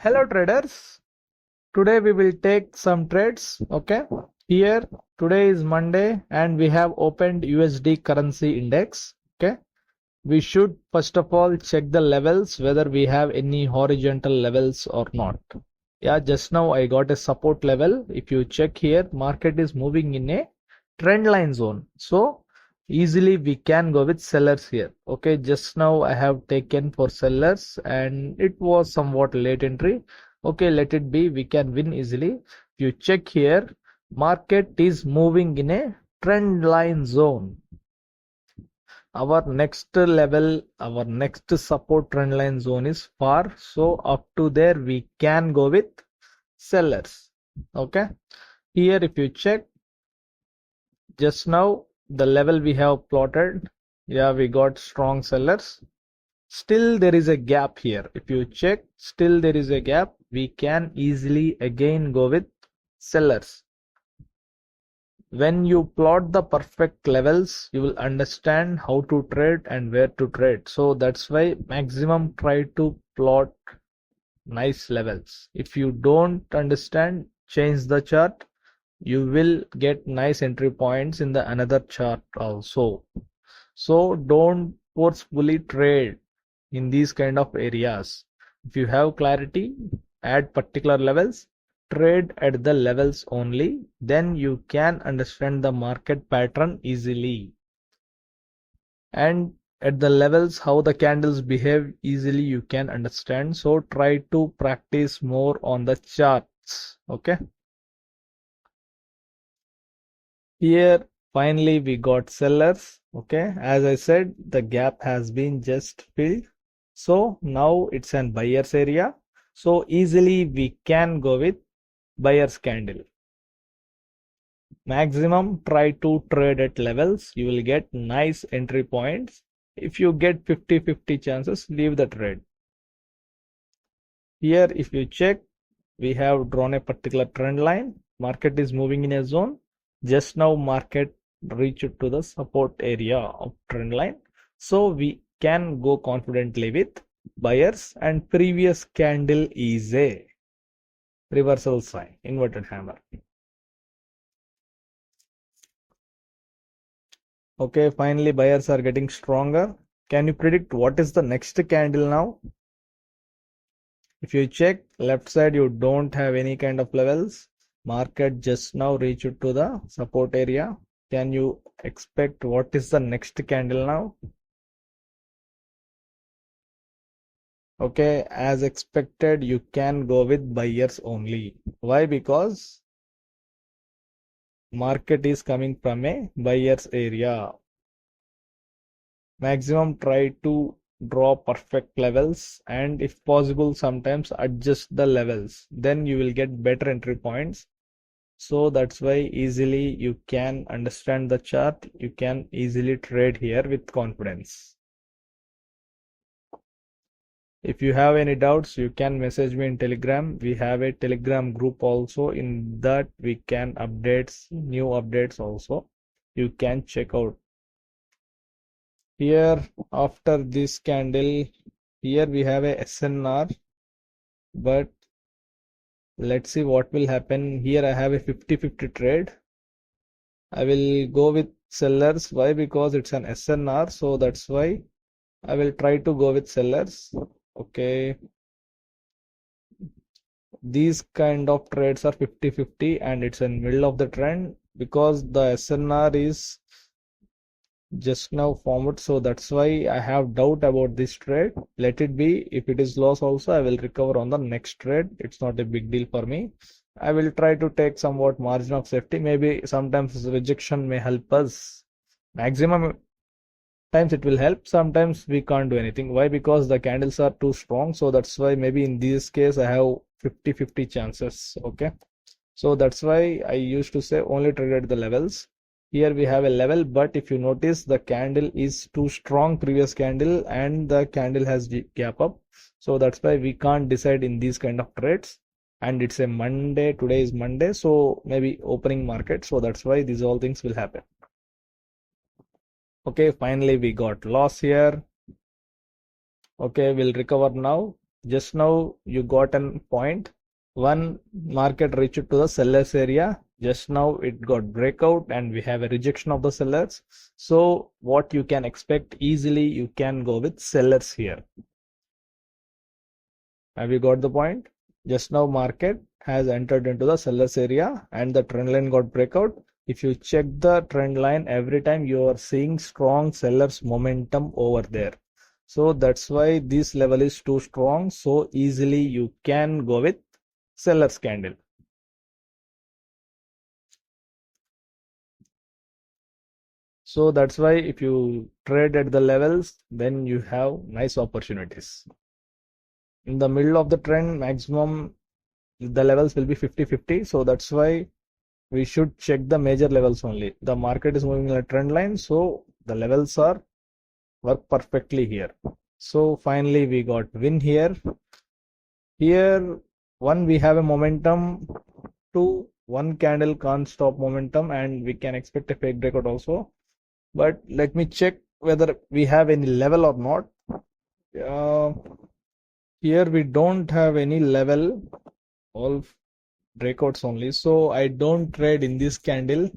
Hello traders, today we will take some trades. Okay, here today is Monday and we have opened USD currency index. Okay, we should first of all check the levels whether we have any horizontal levels or not. Yeah, just now I got a support level. If you check here, market is moving in a trend line zone, so easily we can go with sellers here. Okay, just now I have taken for sellers and it was somewhat late entry. Okay, let it be, we can win easily. If you check here, market is moving in a trend line zone. Our next level, our next support trend line zone is far, so up to there we can go with sellers. Okay, here if you check, just now the level we have plotted, yeah, we got strong sellers. Still there is a gap here. If you check, still there is a gap. We can easily again go with sellers. When you plot the perfect levels, you will understand how to trade and where to trade. So that's why maximum try to plot nice levels. If you don't understand, change the chart. You will get nice entry points in the another chart also. So don't forcefully trade in these kind of areas. If you have clarity at particular levels, trade at the levels only, then you can understand the market pattern easily. And at the levels how the candles behave easily you can understand. So try to practice more on the charts. Okay, here finally we got sellers. Okay, as I said, the gap has been just filled, so now it's an buyer's area, so easily we can go with buyer's candle. Maximum try to trade at levels, you will get nice entry points. If you get 50-50 chances, leave the trade. Here if you check, we have drawn a particular trend line. Market is moving in a zone. Just now market reached to the support area of trend line, so we can go confidently with buyers. And previous candle is a reversal sign, inverted hammer. Okay, finally buyers are getting stronger. Can you predict what is the next candle now? If you check left side, you don't have any kind of levels. Market just now reached to the support area. Can you expect what is the next candle now? Okay, as expected, you can go with buyers only. Why? Because market is coming from a buyer's area. Maximum try to draw perfect levels, and if possible sometimes adjust the levels, then you will get better entry points. So that's why easily you can understand the chart, you can easily trade here with confidence. If you have any doubts, you can message me in Telegram. We have a Telegram group also. In that we can updates, new updates also. You can check out. Here after this candle, here we have a SNR, but let's see what will happen. Here I have a 50-50 trade. I will go with sellers. Why? Because it's an SNR, so that's why I will try to go with sellers. Okay, these kind of trades are 50-50 and it's in middle of the trend because the SNR is just now formed, so that's why I have doubt about this trade. Let it be. If it is loss also, I will recover on the next trade. It's not a big deal for me. I will try to take somewhat margin of safety. Maybe sometimes rejection may help us. Maximum times it will help, sometimes we can't do anything. Why? Because the candles are too strong, so that's why maybe in this case I have 50-50 chances. Okay, so that's why I used to say only trade at the levels. Here we have a level, but if you notice the candle is too strong, previous candle, and the candle has gap up, so that's why we can't decide in these kind of trades. And it's a Monday, today is Monday, so maybe opening market, so that's why these all things will happen. Okay, finally we got loss here. Okay, we'll recover now. just now you got an point. One market reached to the sellers area. Just now it got breakout and we have a rejection of the sellers. So what you can expect easily, you can go with sellers here. Have you got the point? Just now market has entered into the sellers area and the trend line got breakout. If you check the trend line, every time you are seeing strong sellers momentum over there. So that's why this level is too strong. So easily you can go with sellers candle. So that's why if you trade at the levels, then you have nice opportunities. In the middle of the trend, maximum the levels will be 50-50. So that's why we should check the major levels only. The market is moving in a trend line, so the levels are work perfectly here. So finally we got win here. Here one, we have a momentum. Two, one candle can't stop momentum and we can expect a fake breakout also. But let me check whether we have any level or not. Here we don't have any level, all breakouts only. So I don't trade in this candle.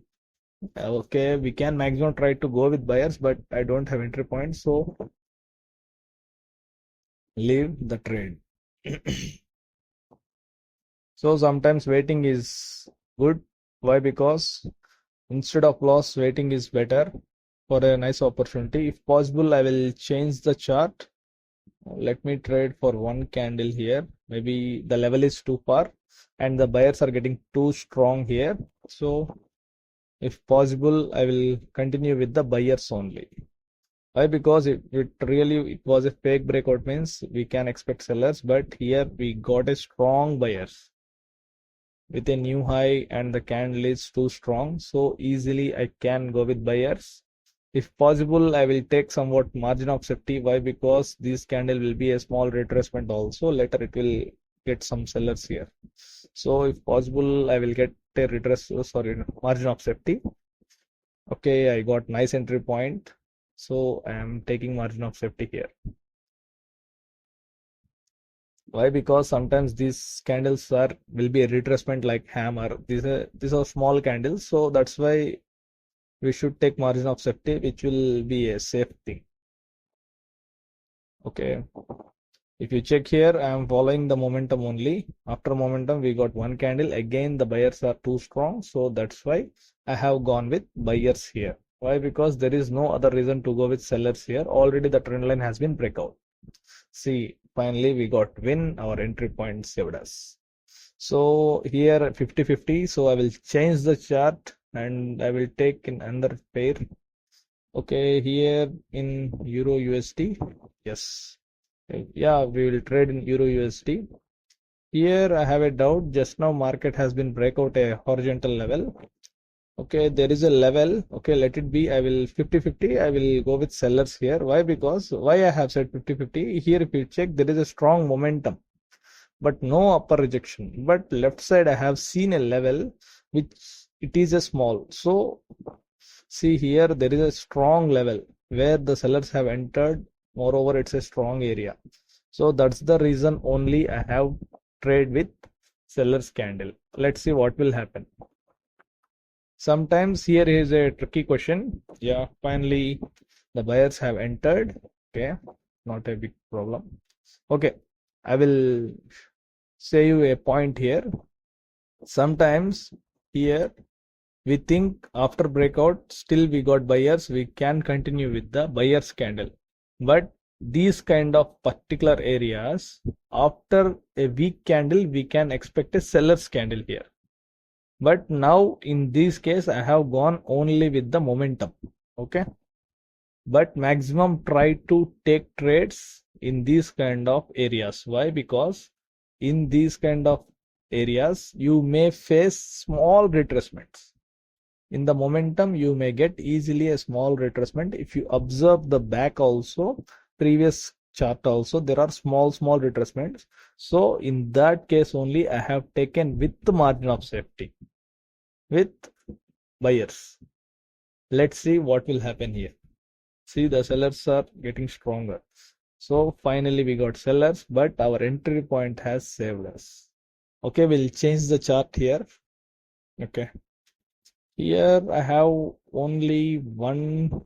Okay, we can maximum try to go with buyers, but I don't have entry point, so leave the trade. So sometimes waiting is good. Why? Because instead of loss, waiting is better for a nice opportunity. If possible, I will change the chart. Let me trade for one candle here. Maybe the level is too far and the buyers are getting too strong here. So if possible, I will continue with the buyers only. Why? Because it was a fake breakout, means we can expect sellers, but here we got a strong buyers with a new high and the candle is too strong. So easily I can go with buyers. If possible, I will take somewhat margin of safety. Why? Because this candle will be a small retracement also. Later it will get some sellers here. So if possible, I will get a margin of safety. Okay, I got nice entry point. So I am taking margin of safety here. Why? Because sometimes these candles will be a retracement like hammer. These are small candles, so that's why we should take margin of safety, which will be a safe thing. Okay. If you check here, I am following the momentum only. After momentum, we got one candle. Again, the buyers are too strong, so that's why I have gone with buyers here. Why? Because there is no other reason to go with sellers here. Already the trend line has been breakout. See, finally we got win. Our entry point saved us. So here 50-50. So I will change the chart and I will take in another pair. Okay, here in Euro USD. Yes. Yeah, we will trade in Euro USD. Here I have a doubt. Just now market has been breakout a horizontal level. Okay, there is a level. Okay, let it be. I will 50-50. I will go with sellers here. Why? Because why I have said 50-50. Here, if you check, there is a strong momentum, but no upper rejection. But left side, I have seen a level which it is a small. So see here, there is a strong level where the sellers have entered. Moreover, it's a strong area. So that's the reason only I have trade with sellers candle. Let's see what will happen. Sometimes here is a tricky question. Yeah, finally the buyers have entered. Okay, not a big problem. Okay, I will say you a point here. Sometimes here we think after breakout still we got buyers, we can continue with the buyers candle. But these kind of particular areas, after a weak candle, we can expect a seller's candle here. But now in this case, I have gone only with the momentum. Okay. But maximum try to take trades in these kind of areas. Why? Because in these kind of areas, you may face small retracements. In the momentum, you may get easily a small retracement. If you observe the back also, previous chart also, there are small retracements. So in that case only, I have taken with the margin of safety with buyers. Let's see what will happen here. See, the sellers are getting stronger. So finally we got sellers, but our entry point has saved us. Okay, we'll change the chart here. Okay, here I have only one.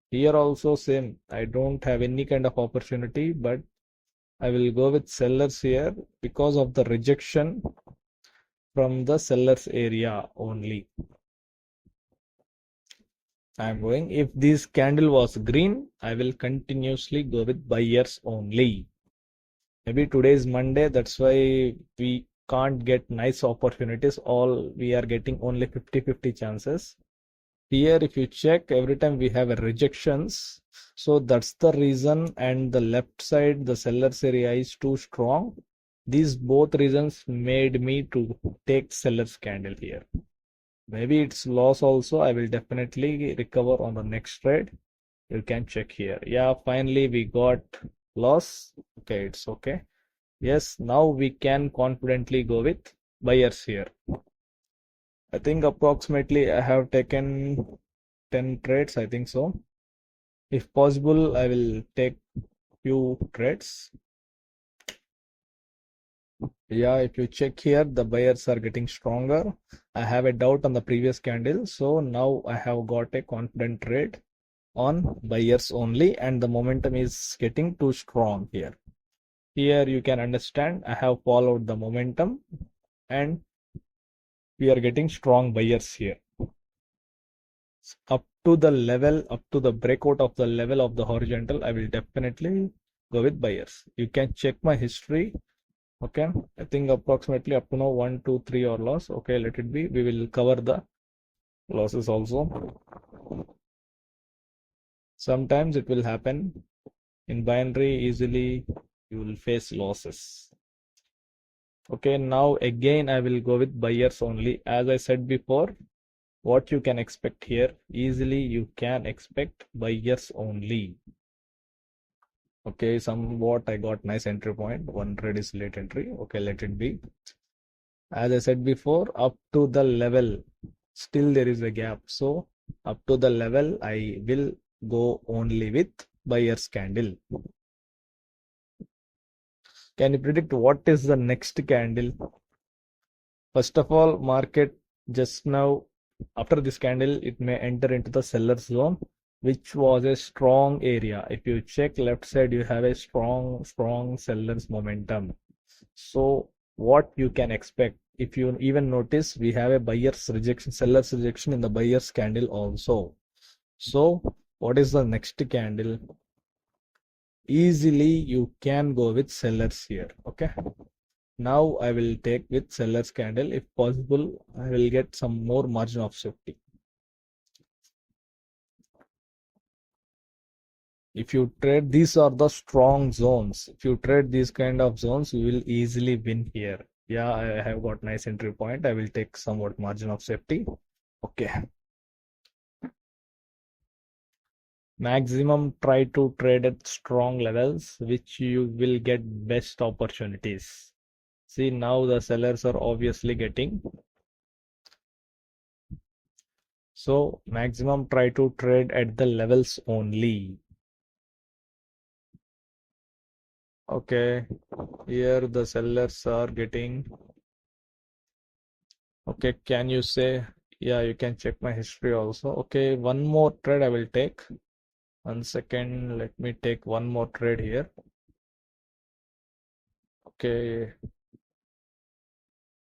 Here also same. I don't have any kind of opportunity, but I will go with sellers here because of the rejection from the sellers area only. I am going. If this candle was green, I will continuously go with buyers only. Maybe today is Monday, that's why we can't get nice opportunities. All we are getting only 50-50 chances. Here, if you check, every time we have a rejections. So that's the reason. And the left side, the sellers area is too strong. These both reasons made me to take sellers candle here. Maybe it's loss also. I will definitely recover on the next trade. You can check here. Yeah, finally we got loss. Okay, it's okay. Yes, now we can confidently go with buyers here. I think approximately I have taken 10 trades, I think so. If possible, I will take few trades. Yeah, if you check here, the buyers are getting stronger. I have a doubt on the previous candle, so now I have got a confident trade on buyers only, and the momentum is getting too strong here. Here you can understand I have followed the momentum and we are getting strong buyers here. Up to the breakout of the level of the horizontal, I will definitely go with buyers. You can check my history. Okay, I think approximately up to now 1, 2, 3 or loss. Okay, let it be. We will cover the losses also. Sometimes it will happen in binary, easily you will face losses. Okay, now again I will go with buyers only. As I said before, what you can expect here, easily you can expect buyers only. Okay, somewhat I got nice entry point. One trade is late entry. Okay, let it be. As I said before, up to the level, still there is a gap. So up to the level, I will go only with buyer's candle. Can you predict what is the next candle? First of all, market just now, after this candle, it may enter into the seller's zone, which was a strong area. If you check left side, you have a strong seller's momentum. So what you can expect, if you even notice, we have a buyer's rejection, seller's rejection in the buyer's candle also. So what is the next candle? Easily you can go with sellers here. Okay, now I will take with seller's candle. If possible, I will get some more margin of safety. If you trade, these are the strong zones. If you trade these kind of zones, you will easily win here. Yeah, I have got nice entry point. I will take somewhat margin of safety. Okay. Maximum try to trade at strong levels, which you will get best opportunities. See, now the sellers are obviously getting. So maximum try to trade at the levels only. Okay, here the sellers are getting. Okay, can you say, yeah, you can check my history also. Okay, one more trade I will take. 1 second, let me take one more trade here. Okay,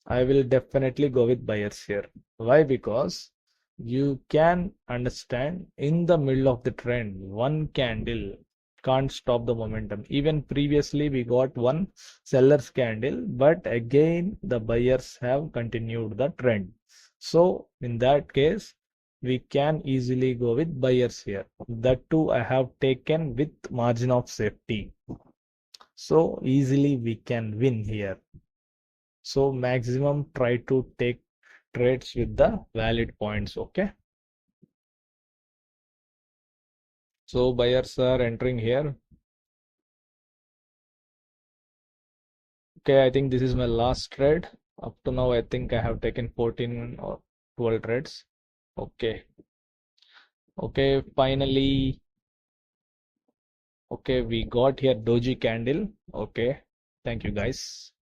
I will definitely go with buyers here. Why? Because you can understand in the middle of the trend, one candle can't stop the momentum. Even previously we got one seller's candle, but again the buyers have continued the trend. So in that case, we can easily go with buyers here. That too I have taken with margin of safety. So easily we can win here. So maximum try to take trades with the valid points. Okay. So buyers are entering here. Okay, I think this is my last trade. Up to now, I think I have taken 14 or 12 trades. Okay. Okay, finally Okay, we got here doji candle. Okay, thank you guys.